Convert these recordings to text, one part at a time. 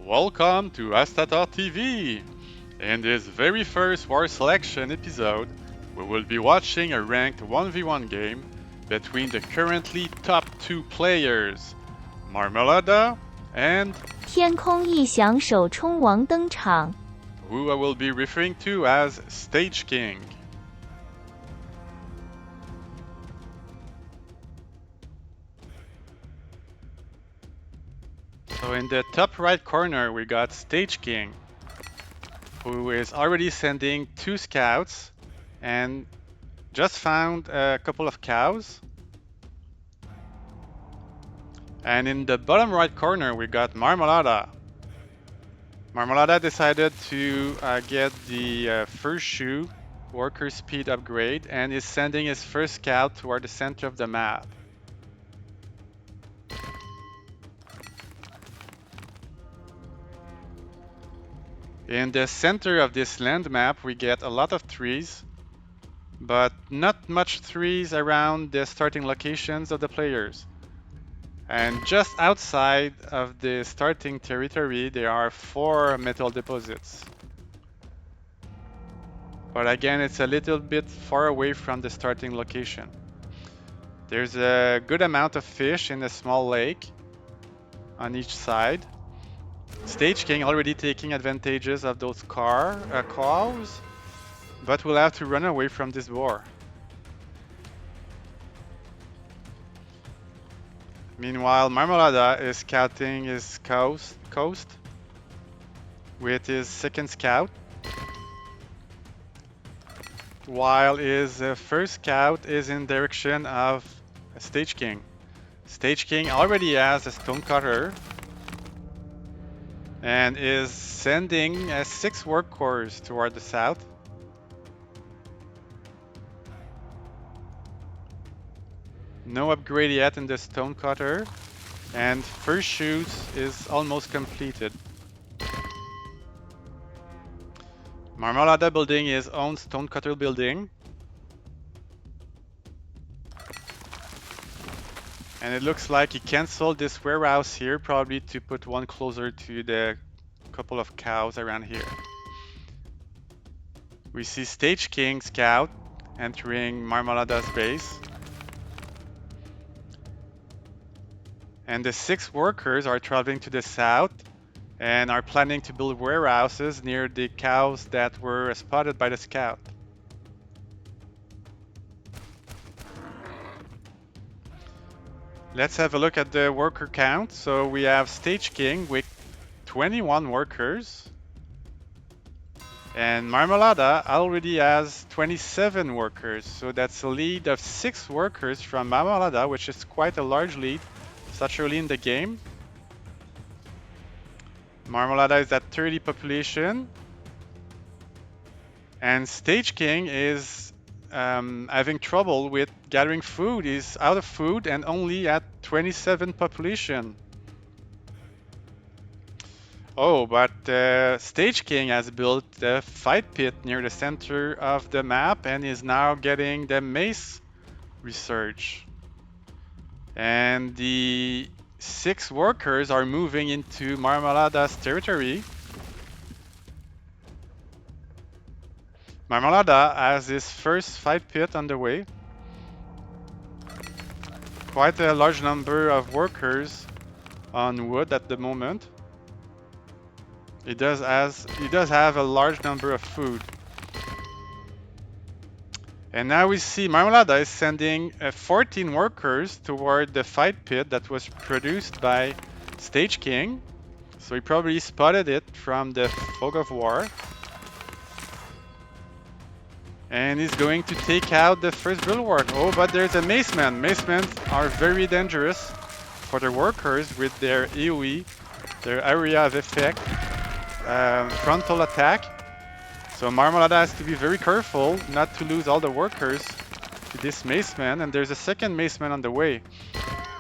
Welcome to AstatorTV! In this very first War Selection episode, we will be watching a ranked 1v1 game between the currently top two players, Marmalaaada and 天空一响手冲王登场 who I will be referring to as Stage King. So in the top right corner we got Stage King, who is already sending 2 scouts and just found a couple of cows. And in the bottom right corner we got Marmalaaada. Marmalaaada decided to get the first shoe worker speed upgrade and is sending his first scout toward the center of the map. In the center of this land map we get a lot of trees, but not much trees around the starting locations of the players. And just outside of the starting territory there are 4 metal deposits. But again, it's a little bit far away from the starting location. There's a good amount of fish in a small lake on each side. Stage King already taking advantages of those cows, but will have to run away from this boar. Meanwhile, Marmalaaada is scouting his coast with his second scout, while his first scout is in direction of Stage King. Stage King already has a stonecutter and is sending 6 workers toward the south. No upgrade yet in the stonecutter, and first shoot is almost completed. Marmalaaada building his own stonecutter building. And it looks like he cancelled this warehouse here, probably to put one closer to the couple of cows around here. We see Stage King scout entering Marmalaada's base. And the 6 workers are traveling to the south and are planning to build warehouses near the cows that were spotted by the scout. Let's have a look at the worker count. So we have Stage King with 21 workers, and Marmalaaada already has 27 workers. So that's a lead of 6 workers from Marmalaaada, which is quite a large lead such early in the game. Marmalaaada is at 30 population, and Stage King is having trouble with gathering food. He's out of food and only at 27 population. Oh, but Stage King has built the fight pit near the center of the map and is now getting the mace research. And the 6 workers are moving into Marmalaada's territory. Marmalaaada has his first fight pit on the way. Quite a large number of workers on wood at the moment. He does have a large number of food. And now we see Marmalaaada is sending 14 workers toward the fight pit that was produced by Stage King. So he probably spotted it from the fog of war. And he's going to take out the first bulwark. Oh, but there's a maceman. Macemen are very dangerous for the workers with their AoE, their area of effect, frontal attack. So Marmalaaada has to be very careful not to lose all the workers to this maceman, and there's a second maceman on the way.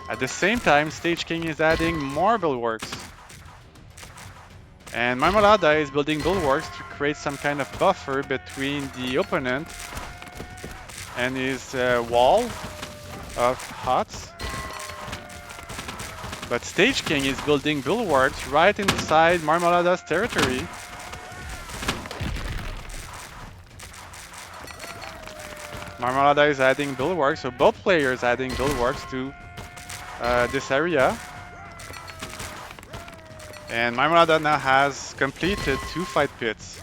At the same time, Stage King is adding more bulwarks. And Marmalaaada is building bulwarks to create some kind of buffer between the opponent and his wall of huts. But Stage King is building bulwarks right inside Marmalaada's territory. Marmalaada is adding bulwarks, so both players adding bulwarks to this area. And Marmalaada now has completed 2 fight pits.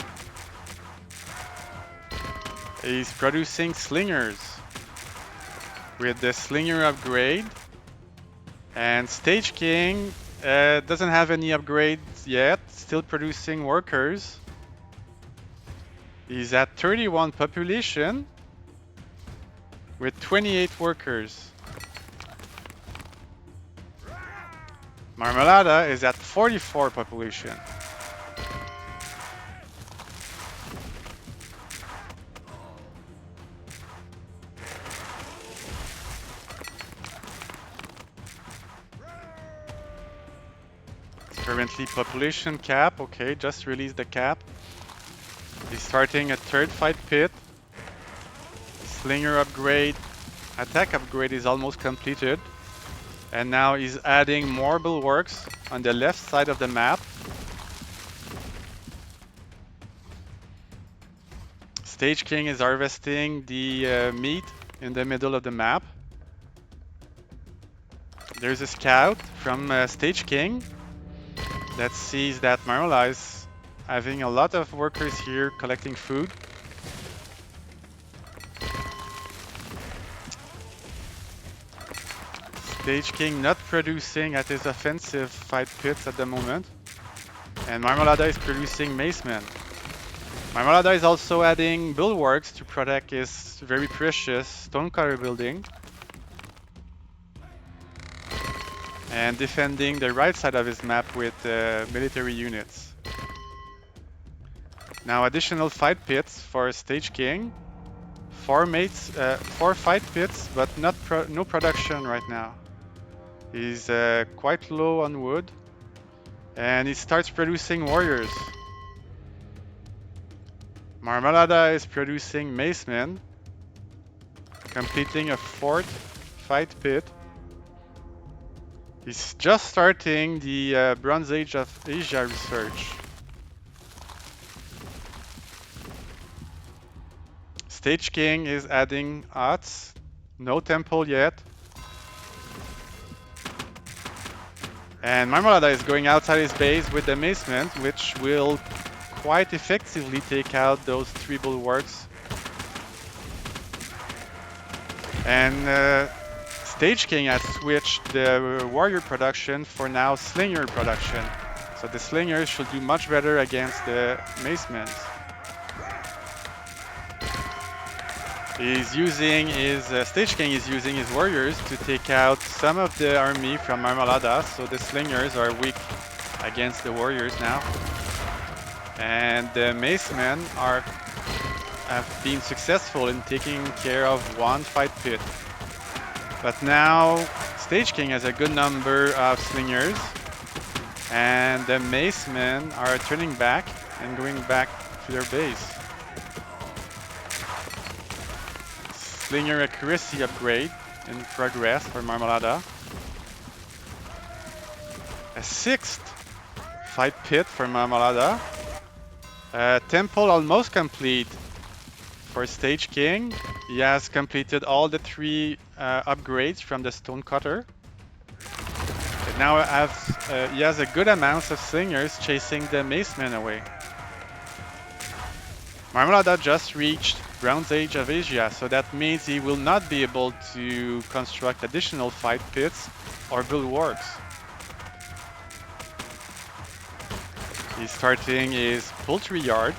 He's producing slingers with the slinger upgrade. And Stage King doesn't have any upgrades yet, still producing workers. He's at 31 population with 28 workers. Marmalaada is at 44 population. Currently population cap, okay, just released the cap. He's starting a 3rd fight pit. Slinger upgrade, attack upgrade is almost completed. And now he's adding more bulwarks on the left side of the map. Stage King is harvesting the meat in the middle of the map. There's a scout from Stage King that sees that Marmalaaada is having a lot of workers here collecting food. Stage King not producing at his offensive fight pits at the moment. And Marmalaada is producing Macemen. Marmalaada is also adding bulwarks to protect his very precious stonecutter building. And defending the right side of his map with military units. Now additional fight pits for Stage King. 4 fight pits, but no production right now. He's quite low on wood. And he starts producing warriors. Marmalaada is producing Macemen, completing a 4th fight pit. He's just starting the Bronze Age of Asia research. Stage King is adding huts, no temple yet. And Marmalaada is going outside his base with the Macemen, which will quite effectively take out those 3 bulwarks. And Stage King has switched the warrior production for now slinger production. So the slingers should do much better against the Macemen. He's using his Stage King is using his warriors to take out some of the army from Marmalaada, so the slingers are weak against the warriors now. And the Macemen have been successful in taking care of 1 fight pit. But now Stage King has a good number of slingers, and the Macemen are turning back and going back to their base. Slinger accuracy upgrade in progress for Marmalaada. A 6th fight pit for Marmalaada. Temple almost complete for Stage King. He has completed all the 3 upgrades from the stonecutter. And now he has a good amount of slingers chasing the Macemen away. Marmalaada just reached Bronze Age of Asia, so that means he will not be able to construct additional fight pits or bulwarks. He's starting his poultry yard.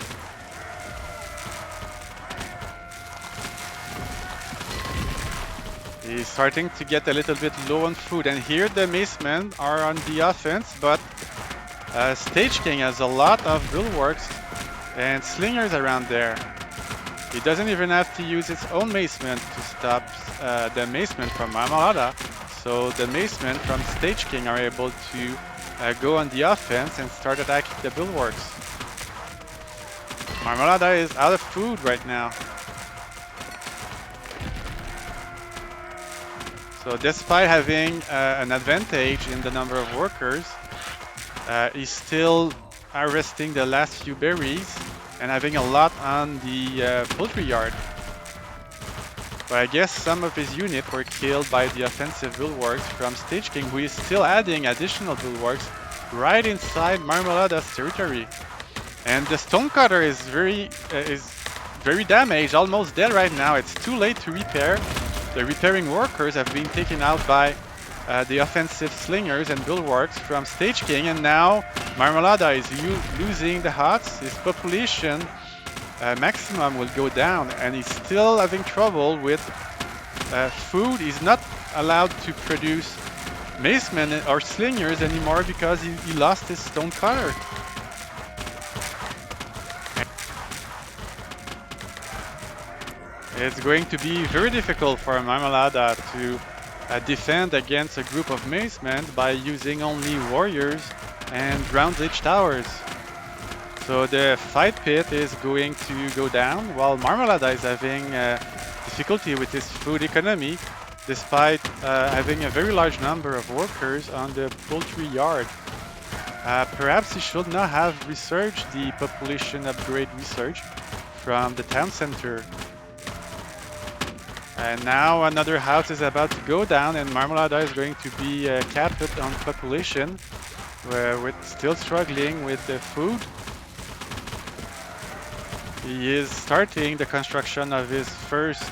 He's starting to get a little bit low on food, and here the Macemen are on the offense, but Stage King has a lot of bulwarks and slingers around there. He doesn't even have to use his own Macemen to stop the Macemen from Marmalaada, so the Macemen from Stage King are able to go on the offense and start attacking the bulwarks. Marmalaada is out of food right now. So despite having an advantage in the number of workers, he's still harvesting the last few berries and having a lot on the poultry yard. But I guess some of his units were killed by the offensive bulwarks from Stage King, who is still adding additional bulwarks right inside Marmalaada's territory. And the stonecutter is very damaged, almost dead right now. It's too late to repair. The repairing workers have been taken out by the offensive slingers and bulwarks from Stage King, and now Marmalaaada is losing the huts. His population maximum will go down, and he's still having trouble with food. He's not allowed to produce macemen or slingers anymore because he lost his stonecutter. It's going to be very difficult for Marmalaaada to defend against a group of macemen by using only warriors and Bronze Age towers. So the fight pit is going to go down while Marmalaaada is having difficulty with his food economy despite having a very large number of workers on the poultry yard. Perhaps he should not have researched the population upgrade research from the town center. And now another house is about to go down and Marmalaaada is going to be capped on population, with still struggling with the food. He is starting the construction of his first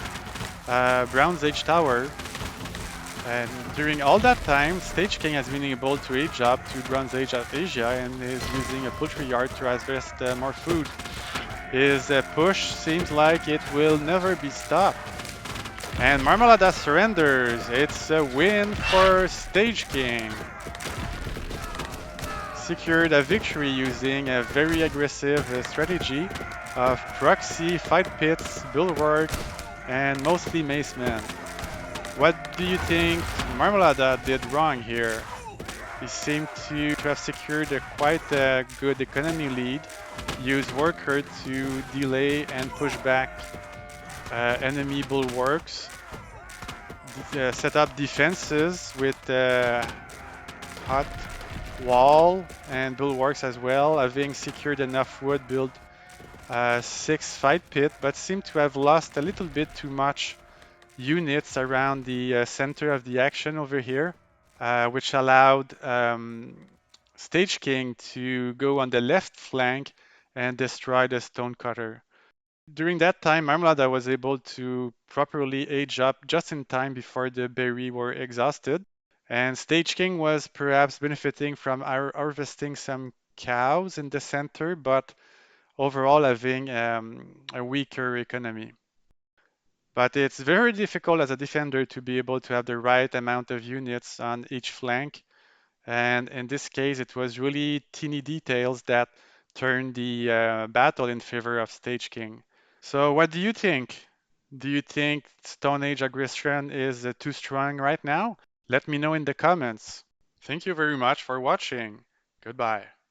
Bronze Age tower. And during all that time, Stage King has been able to age up to Bronze Age of Asia and is using a poultry yard to harvest more food. His push seems like it will never be stopped. And Marmalaaada surrenders. It's a win for Stage King. Secured a victory using a very aggressive strategy of proxy, fight pits, bulwark, and mostly macemen. What do you think Marmalaaada did wrong here? He seemed to have secured a quite good economy lead, used worker to delay and push back enemy bulwarks, set up defenses with hot wall and bulwarks as well, having secured enough wood, built 6 fight pit, but seemed to have lost a little bit too much units around the center of the action over here, which allowed Stage King to go on the left flank and destroy the stonecutter. During that time, Marmalaaada was able to properly age up just in time before the berry were exhausted. And Stage King was perhaps benefiting from harvesting some cows in the center, but overall having a weaker economy. But it's very difficult as a defender to be able to have the right amount of units on each flank. And in this case, it was really teeny details that turned the battle in favor of Stage King. So what do you think? Do you think Stone Age aggression is too strong right now? Let me know in the comments. Thank you very much for watching. Goodbye.